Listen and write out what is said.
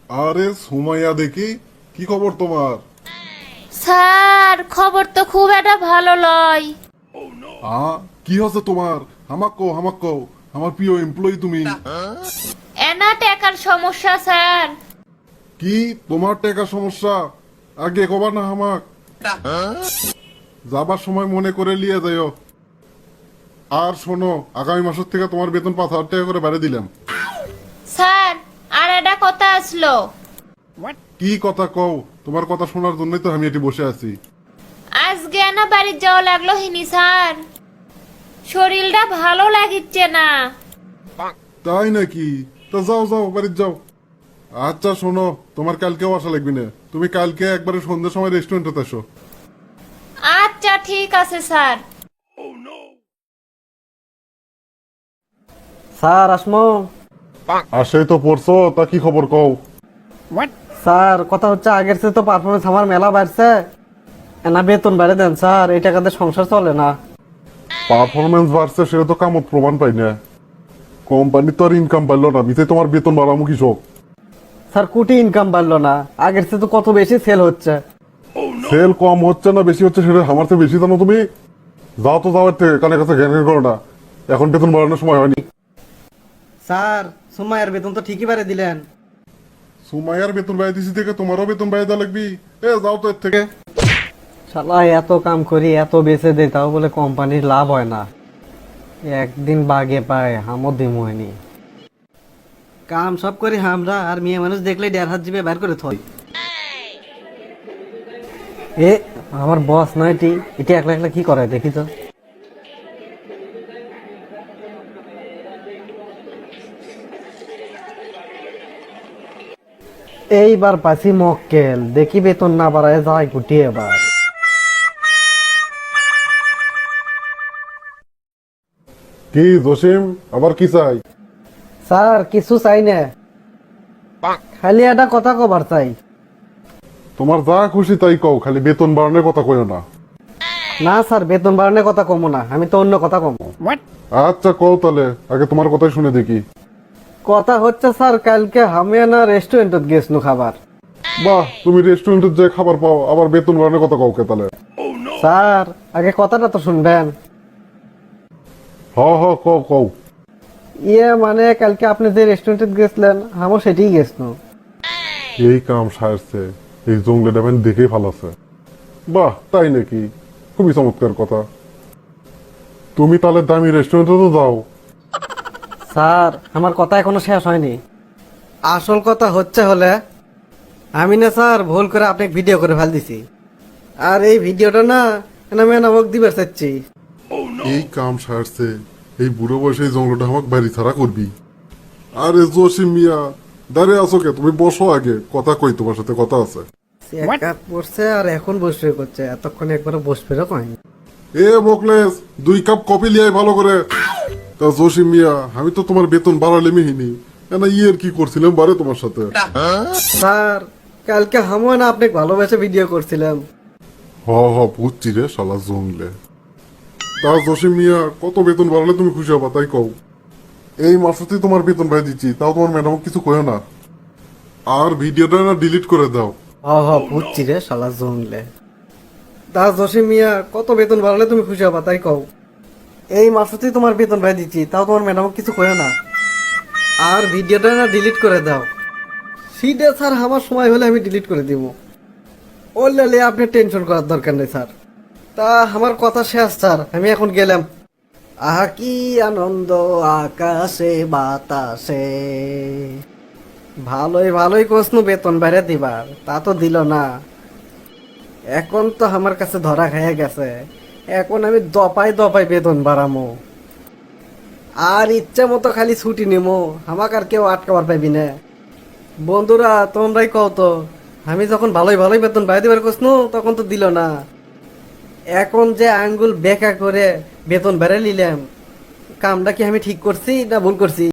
আরে সুমাইয়া দেখি, কি খবর তোমার? স্যার খবর তো খুব একটা ভালো লয়। কি হচ্ছে তোমার? হামাক কও, আমার প্রিয় এমপ্লয়ি তুমি। এনা টাকার সমস্যা স্যার। কি তোমার টাকা সমস্যা? আগে কবা না হামাক। যাবার সময় মনে করে লিয়ে যাইও। আর শোনো, আগামী মাসের থেকে তোমার বেতন 5,000 টাকা করে বাড়িয়ে দিলাম। স্যার আর একটা কথা আসলো। কি কথা কও? তোমার কথা শোনার জন্যই তো আমি এটি বসে আছি। আজকে এনা বাড়ির যাওয়া লাগলো হিনি স্যার, শরীরটা ভালো লাগিচ্ছে না। তাই নাকি? তা যাও যাও, বাড়ির যাও। আচ্ছা শোনো, তোমার কালকেও আসা লাগবে না। তুমি কালকে একবারে সন্ধ্যার সময় রেস্টুরেন্টে আসো। আচ্ছা ঠিক আছে স্যার। স্যার আসমো। আসেই তো পড়ছো, তা কি খবর কও? স্যার কথা হচ্ছে আগের চেয়ে তো পারফরমেন্স আমার মেলা বাড়ছে, না বেতন বাড়ে দেন স্যার, এই টাকাতে সংসার চলে না। পারফরমেন্স বাড়ছে সেটা তো কামত প্রমাণ পাই না। কোম্পানি তো আর ইনকাম পাইলো না, বিতে তোমার বেতন বাড়ামো কি সব? স্যার কোটি ইনকাম বাড়লো না, আগের চেয়ে তো কত বেশি সেল হচ্ছে। সেল কম হচ্ছে না বেশি হচ্ছে সেটা আমার থেকে বেশি জানো তুমি। যাও তো যাও, এর থেকে কানে কাছে জ্ঞান জ্ঞান করো না। এখন বেতন বাড়ানোর সময় হয়নি। স্যার সুমাইয়ের বেতন তো ঠিকই বাড়ে দিলেন। সুমাইয়ার বেতন বাড়িয়ে দিছি থেকে তোমারও বেতন বাড়িয়ে দেওয়া লাগবি। যাও তো এর থেকে। শালা এত কাম করি এত বেচে দেয়, তাও বলে কোম্পানির লাভ হয় না। একদিন বাগে পায় হামও দিম হয়নি। কাম সব করি আমরা, আর মেয়ে মানুষ দেখলে 1.5 হাত জিবে বের করে থই। এ আমার বস নয় এটি, এটি একলা একলা কি করে দেখি তো। এইবার পাছি মক্কেল, দেখি বেতন না বাড়ায় যায় গুটিয়ে এবার। কি জসিম, আবার কি চাই? স্যার কিছু চাই না, খালি একটা কথা কবার চাই। তোমার যা খুশি তাই কও, খালি বেতন বাড়ানোর কথা কইও না। না স্যার বেতন বাড়ানোর কথা কমো না, আমি তো অন্য কথা কমো। আচ্ছা কও তাহলে, আগে তোমার কথাই শুনে দেখি। কথা হচ্ছে স্যার কালকে আমি না রেস্টুরেন্টত গেছনু খাবার। বাহ, তুমি রেস্টুরেন্টে যে খাবার পাও, আবার বেতন বাড়ানোর কথা কও কে তাহলে? স্যার আগে কথাটা তো শুনবেন। কও কও। মানে কালকে আপনি যে রেস্টুরেন্টে গেছিলেন আমিও সেটিই গেছনু। এই কাম সারছে, এই জঙ্গলে ডাবেন দেখেই ভালো আছে। বাহ তাই নাকি? খুবই চমৎকার কথা। তুমি তাহলে দামি রেস্টুরেন্টে তো যাও। স্যার আমার কথা এখনো শেষ হয়নি। আসল কথা হচ্ছে হলে আমি না স্যার ভুল করে আপনাকে ভিডিও করে ফেল দিছি, আর এই ভিডিওটা না আমি নামক দিবার চাচ্ছি। এই কাম সারছে, এই বুড়ো বয়সে এই জঙ্গলটা আমাকে বাড়ি ছাড়া করবি? আরে জসিম মিয়া, দাঁড়িয়ে আছো কে? তুমি বসো আগে, কথা কই, তোমার সাথে কথা আছে। এক কাপ পড়ছে আর এখন বসবে করছে, এতক্ষণ একবার বসবে কয়নি। মোকলেস, 2 কাপ কফি লিয়াই ভালো করে। তা জসিম মিয়া, আমি তো তোমার বেতন বাড়ালে মিহিনি, না ইয়ের কি করছিলাম বারে তোমার সাথে। স্যার কালকে আমিও না আপনাকে ভালোবেসে ভিডিও করছিলাম। বুঝছি রে শালা জঙ্গলে। তা জসিম মিয়া, কত বেতন বাড়ালে তুমি খুশি হবা তাই কও? এই মাসেতে তোমার বেতন বাড়িয়ে দিচ্ছি, তাও তোমার ম্যাডাম কিছু কয় না। আর ভিডিওটা না ডিলিট করে দাও। বুঝছি রে শালা জঙ্গলে। তা জসিম মিয়া কত বেতন বাড়ালে তুমি খুশি হবা তাই কও? এই মাসেতেই তোমার বেতন বাড়িয়ে দিচ্ছি, তাও তোমার ম্যাডাম কিছু কয় না। আর ভিডিওটা না ডিলিট করে দাও। সিডে স্যার আমার সময় হলে আমি ডিলিট করে দিব। ওলে আপনি টেনশন করার দরকার নেই স্যার। তা আমার কথা শেষ স্যার, আমি এখন গেলাম। আহা কি আনন্দ আকাশে বাতাসে। ভালোই ভালোই কোসনু বেতন বেড়ে দিবার, তা তো দিল না। এখন তো আমার কাছে ধরা খেয়ে গেছে, এখন আমি দপাই দপাই বেতন বাড়ামো। আর ইচ্ছা মতো খালি ছুটি নিমো, আমাকে আর কেউ আটকাবার পাইবি না। বন্ধুরা তোমরাই কও তো, আমি যখন ভালোই ভালোই বেতন বাড়াই দিবার কোসনু তখন তো দিল না। এখন যে আঙ্গুল বেকা করে বেতন বেড়ে নিলাম, কামটা কি আমি ঠিক করছি না ভুল করছি?